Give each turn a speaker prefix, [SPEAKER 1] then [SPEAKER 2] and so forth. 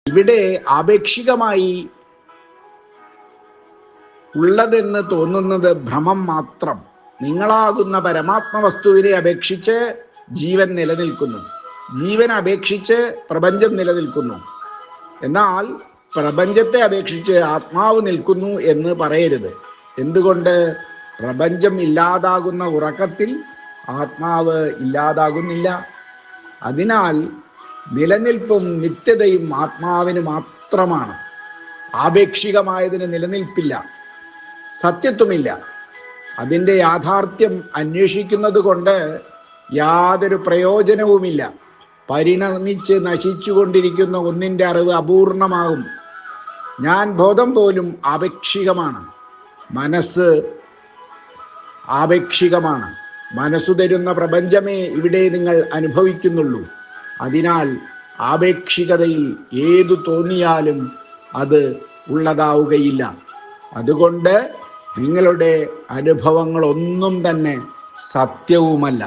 [SPEAKER 1] ഇവിടെ ആപേക്ഷികമായി ഉള്ളതെന്ന് തോന്നുന്നത് ഭ്രമം മാത്രം. നിങ്ങളാകുന്ന പരമാത്മ വസ്തുവിനെ അപേക്ഷിച്ച് ജീവൻ നിലനിൽക്കുന്നു, ജീവൻ അപേക്ഷിച്ച് പ്രപഞ്ചം നിലനിൽക്കുന്നു. എന്നാൽ പ്രപഞ്ചത്തെ അപേക്ഷിച്ച് ആത്മാവ് നിൽക്കുന്നു എന്ന് പറയരുത്. എന്തുകൊണ്ട്? പ്രപഞ്ചം ഇല്ലാതാകുന്ന ഉറക്കത്തിൽ ആത്മാവ് ഇല്ലാതാകുന്നില്ല. അതിനാൽ നിലനിൽപ്പും നിത്യതയും ആത്മാവിന് മാത്രമാണ്. ആപേക്ഷികമായതിന് നിലനിൽപ്പില്ല, സത്യത്വമില്ല. അതിൻ്റെ യാഥാർത്ഥ്യം അന്വേഷിക്കുന്നത് കൊണ്ട് യാതൊരു പ്രയോജനവുമില്ല. പരിണമിച്ച് നശിച്ചുകൊണ്ടിരിക്കുന്ന ഒന്നിൻ്റെ അറിവ് അപൂർണമാകും. ഞാൻ ബോധം പോലും ആപേക്ഷികമാണ്. മനസ്സ് ആപേക്ഷികമാണ്. മനസ്സു തരുന്ന പ്രപഞ്ചമേ ഇവിടെ നിങ്ങൾ അനുഭവിക്കുന്നുള്ളൂ. അതിനാൽ ആപേക്ഷികതയിൽ ഏതു തോന്നിയാലും അത് ഉള്ളതാവുകയില്ല. അതുകൊണ്ട് നിങ്ങളുടെ അനുഭവങ്ങളൊന്നും തന്നെ സത്യവുമല്ല.